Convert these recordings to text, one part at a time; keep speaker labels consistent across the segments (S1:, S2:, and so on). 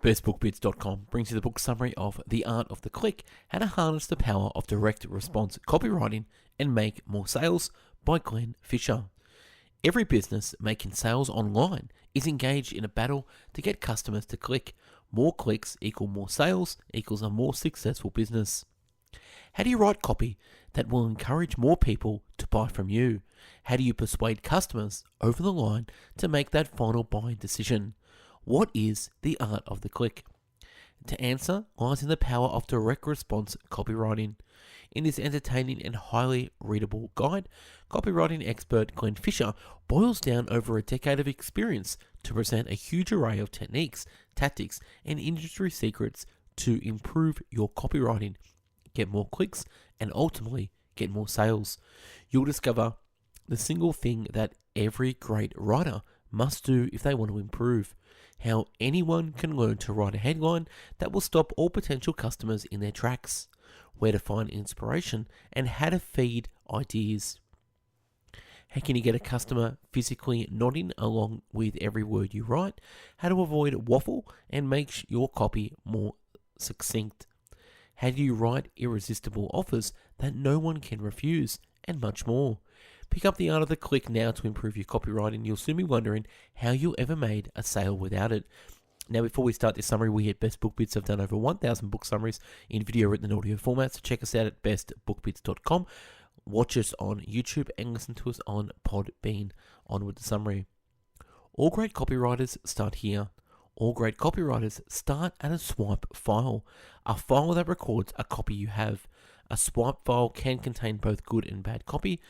S1: bestbookbits.com brings you the book summary of The Art of the Click, How to Harness the Power of Direct Response Copywriting and Make More Sales by Glenn Fisher. Every business making sales online is engaged in a battle to get customers to click. More clicks equal more sales equals a more successful business. How do you write copy that will encourage more people to buy from you? How do you persuade customers over the line to make that final buying decision? What is the art of the click? To answer lies in the power of direct response copywriting. In this entertaining and highly readable guide, copywriting expert Glenn Fisher boils down over a decade of experience to present a huge array of techniques, tactics, and industry secrets to improve your copywriting, get more clicks, and ultimately get more sales. You'll discover the single thing that every great writer must do if they want to improve. How anyone can learn to write a headline that will stop all potential customers in their tracks. Where to find inspiration and how to feed ideas. How can you get a customer physically nodding along with every word you write? How to avoid waffle and make your copy more succinct. How do you write irresistible offers that no one can refuse? And much more. Pick up The Art of the Click now to improve your copywriting. You'll soon be wondering how you ever made a sale without it. Now, before we start this summary, we at Best Book Bits have done over 1,000 book summaries in video, written, and audio format. So check us out at bestbookbits.com. Watch us on YouTube and listen to us on Podbean. On with the summary. All great copywriters start here. All great copywriters start at a swipe file, a file that records a copy you have. A swipe file can contain both good and bad copy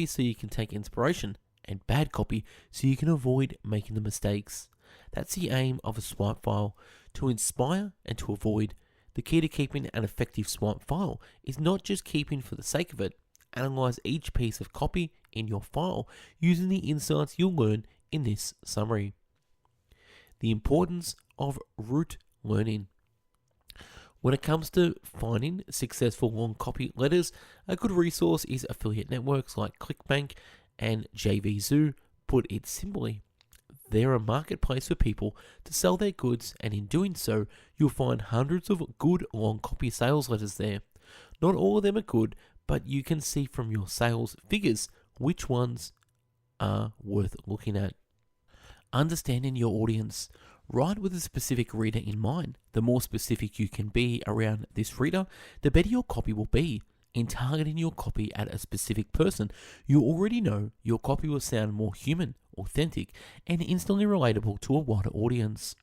S1: so you can take inspiration, and bad copy so you can avoid making the mistakes. That's the aim of a swipe file, to inspire and to avoid. The key to keeping an effective swipe file is not just keeping for the sake of it. Analyze each piece of copy in your file using the insights you'll learn in this summary. The importance of rote learning. When it comes to finding successful long copy letters, a good resource is affiliate networks like ClickBank and JVZoo. Put it simply, they're a marketplace for people to sell their goods, and in doing so, you'll find hundreds of good long copy sales letters there. Not all of them are good, but you can see from your sales figures which ones are worth looking at. Understanding your audience. Write with a specific reader in mind. The more specific you can be around this reader, the better your copy will be. In targeting your copy at a specific person, you already know your copy will sound more human, authentic, and instantly relatable to a wider audience.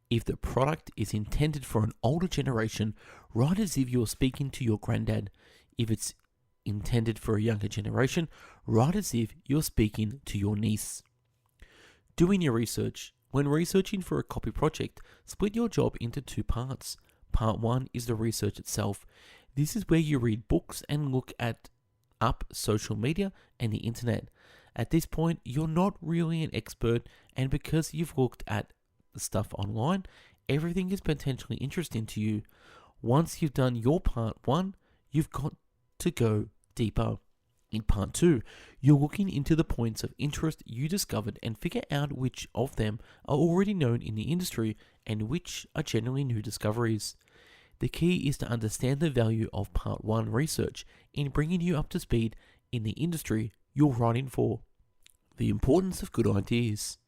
S1: If the product is intended for an older generation, write as if you're speaking to your granddad. If it's intended for a younger generation, write as if you're speaking to your niece. Doing your research. When researching for a copy project, split your job into two parts. Part 1 is the research itself. This is where you read books and look up social media and the internet. At this point, you're not really an expert, and because you've looked at the stuff online, everything is potentially interesting to you. Once you've done your part 1, you've got to go deeper. In part 2, you're looking into the points of interest you discovered and figure out which of them are already known in the industry and which are generally new discoveries. The key is to understand the value of part 1 research in bringing you up to speed in the industry you're writing for. The importance of good ideas.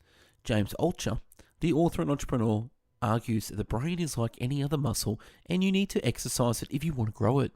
S1: James Altucher, the author and entrepreneur, argues that the brain is like any other muscle and you need to exercise it if you want to grow it.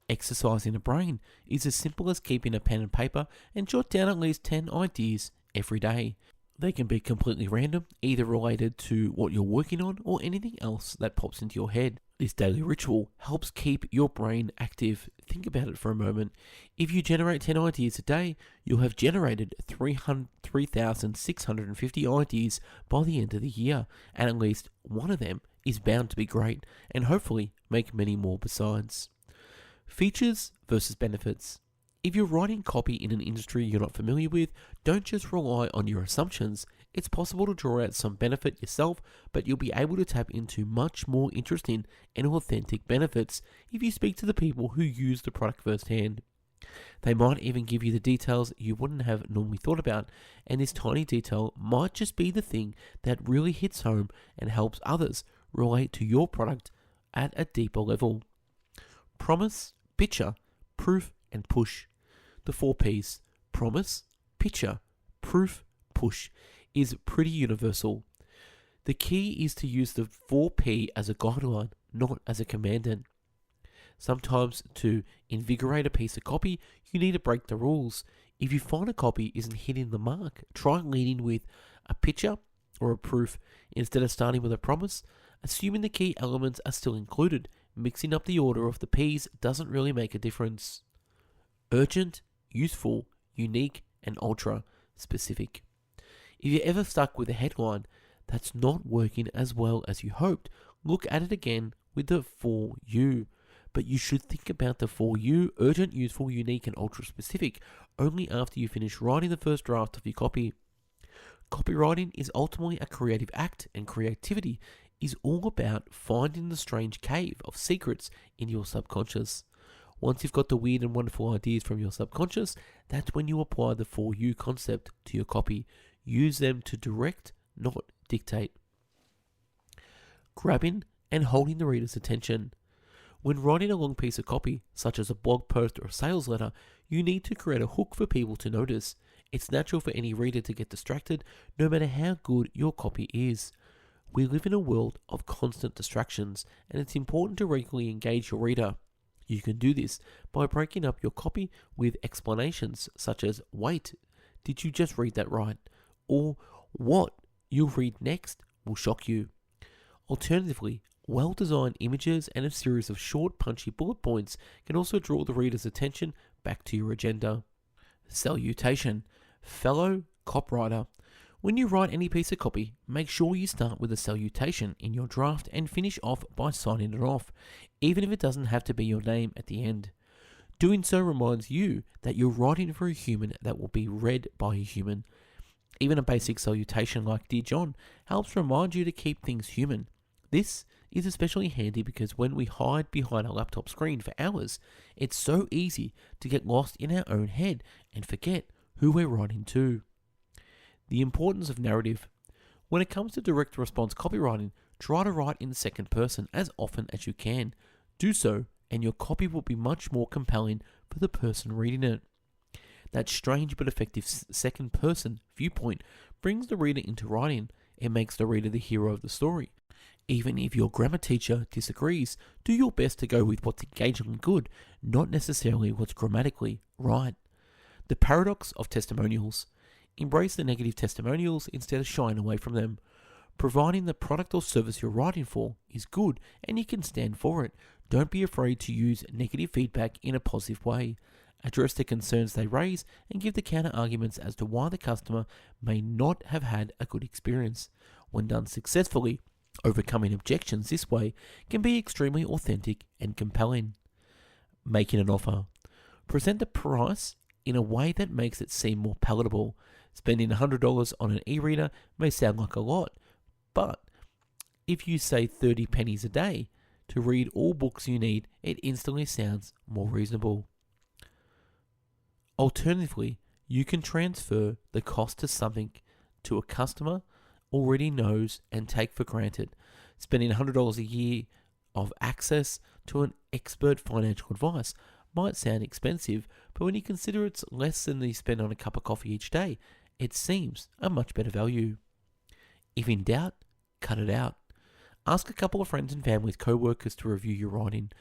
S1: Exercising the brain is as simple as keeping a pen and paper and jot down at least 10 ideas every day. They can be completely random, either related to what you're working on or anything else that pops into your head. This daily ritual helps keep your brain active. Think about it for a moment. If you generate 10 ideas a day, you'll have generated 3,650 ideas by the end of the year, and at least one of them is bound to be great, and hopefully make many more besides. Features versus benefits. If you're writing copy in an industry you're not familiar with, don't just rely on your assumptions. It's possible to draw out some benefit yourself, but you'll be able to tap into much more interesting and authentic benefits if you speak to the people who use the product firsthand. They might even give you the details you wouldn't have normally thought about, and this tiny detail might just be the thing that really hits home and helps others relate to your product at a deeper level. Promise, picture, proof, and push. The 4 Ps, promise, picture, proof, push, is pretty universal. The key is to use the 4P as a guideline, not as a commandant. Sometimes to invigorate a piece of copy, you need to break the rules. If you find a copy isn't hitting the mark, try leading with a picture or a proof instead of starting with a promise, assuming the key elements are still included. Mixing up the order of the P's doesn't really make a difference. Urgent, useful, unique, and ultra specific. If you're ever stuck with a headline that's not working as well as you hoped, look at it again with the 4U. But you should think about the 4U, urgent, useful, unique, and ultra specific, only after you finish writing the first draft of your copy. Copywriting is ultimately a creative act, and creativity is all about finding the strange cave of secrets in your subconscious. Once you've got the weird and wonderful ideas from your subconscious, that's when you apply the 4U concept to your copy. Use them to direct, not dictate. Grabbing and holding the reader's attention. When writing a long piece of copy, such as a blog post or a sales letter, you need to create a hook for people to notice. It's natural for any reader to get distracted, no matter how good your copy is. We live in a world of constant distractions, and it's important to regularly engage your reader. You can do this by breaking up your copy with explanations such as, wait, did you just read that right? Or, what you'll read next will shock you. Alternatively, well-designed images and a series of short, punchy bullet points can also draw the reader's attention back to your agenda. Salutation. Fellow copywriter. When you write any piece of copy, make sure you start with a salutation in your draft and finish off by signing it off, even if it doesn't have to be your name at the end. Doing so reminds you that you're writing for a human that will be read by a human. Even a basic salutation like Dear John helps remind you to keep things human. This is especially handy because when we hide behind a laptop screen for hours, it's so easy to get lost in our own head and forget who we're writing to. The importance of narrative. When it comes to direct response copywriting, try to write in the second person as often as you can. Do so, and your copy will be much more compelling for the person reading it. That strange but effective second person viewpoint brings the reader into writing. It makes the reader the hero of the story. Even if your grammar teacher disagrees, do your best to go with what's engagingly good, not necessarily what's grammatically right. The paradox of testimonials. Embrace the negative testimonials instead of shying away from them. Providing the product or service you're writing for is good and you can stand for it. Don't be afraid to use negative feedback in a positive way. Address the concerns they raise and give the counter arguments as to why the customer may not have had a good experience. When done successfully, overcoming objections this way can be extremely authentic and compelling. Making an offer. Present the price in a way that makes it seem more palatable. Spending $100 on an e-reader may sound like a lot, but if you say 30 pennies a day to read all books you need, it instantly sounds more reasonable. Alternatively, you can transfer the cost to something to a customer already knows and take for granted. Spending $100 a year of access to an expert financial advice might sound expensive, but when you consider it's less than you spend on a cup of coffee each day, it seems a much better value. If in doubt, cut it out. Ask a couple of friends and families, co-workers to review your writing.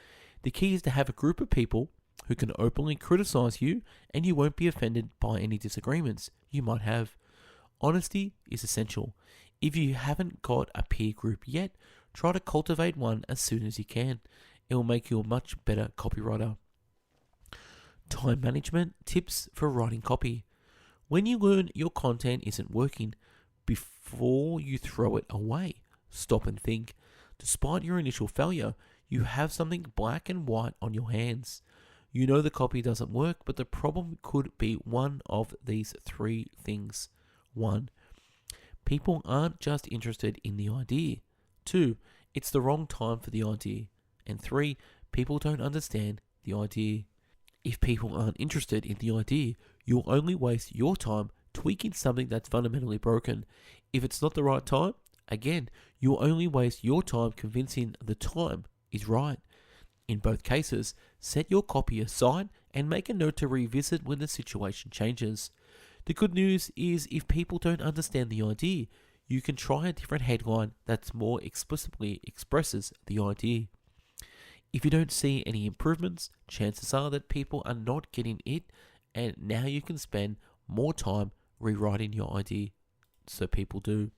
S1: The key is to have a group of people who can openly criticize you and you won't be offended by any disagreements you might have. Honesty is essential. If you haven't got a peer group yet, try to cultivate one as soon as you can. It will make you a much better copywriter. Time management tips for writing copy. When you learn your content isn't working, before you throw it away, stop and think. Despite your initial failure, you have something black and white on your hands. You know the copy doesn't work, but the problem could be one of these 3 things. 1. People aren't just interested in the idea. 2. It's the wrong time for the idea. And 3. People don't understand the idea. If people aren't interested in the idea, you'll only waste your time tweaking something that's fundamentally broken. If it's not the right time, again, you'll only waste your time convincing the time is right. In both cases, set your copy aside and make a note to revisit when the situation changes. The good news is if people don't understand the idea, you can try a different headline that more explicitly expresses the idea. If you don't see any improvements, chances are that people are not getting it, and now you can spend more time rewriting your idea so people do.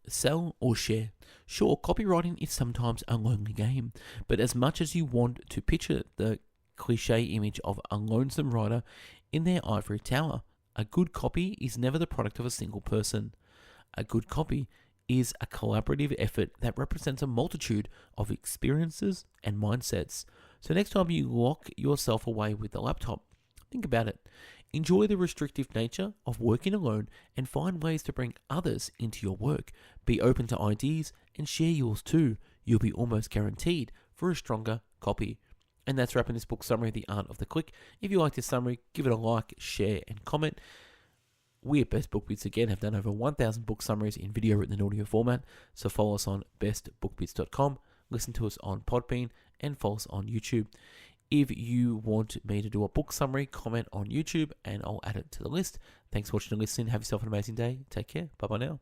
S1: Sell or share. Sure, copywriting is sometimes a lonely game, but as much as you want to picture the cliche image of a lonesome writer in their ivory tower, a good copy is never the product of a single person. A good copy is a collaborative effort that represents a multitude of experiences and mindsets. So next time you lock yourself away with the laptop, think about it. Enjoy the restrictive nature of working alone and find ways to bring others into your work. Be open to ideas and share yours too. You'll be almost guaranteed for a stronger copy. And that's wrapping this book summary, The Art of the Click. If you like this summary, give it a like, share, and comment. We at Best Book Bits again have done over 1,000 book summaries in video, written, and audio format. So follow us on bestbookbits.com, listen to us on Podbean, and follow us on YouTube. If you want me to do a book summary, comment on YouTube and I'll add it to the list. Thanks for watching and listening. Have yourself an amazing day. Take care. Bye-bye now.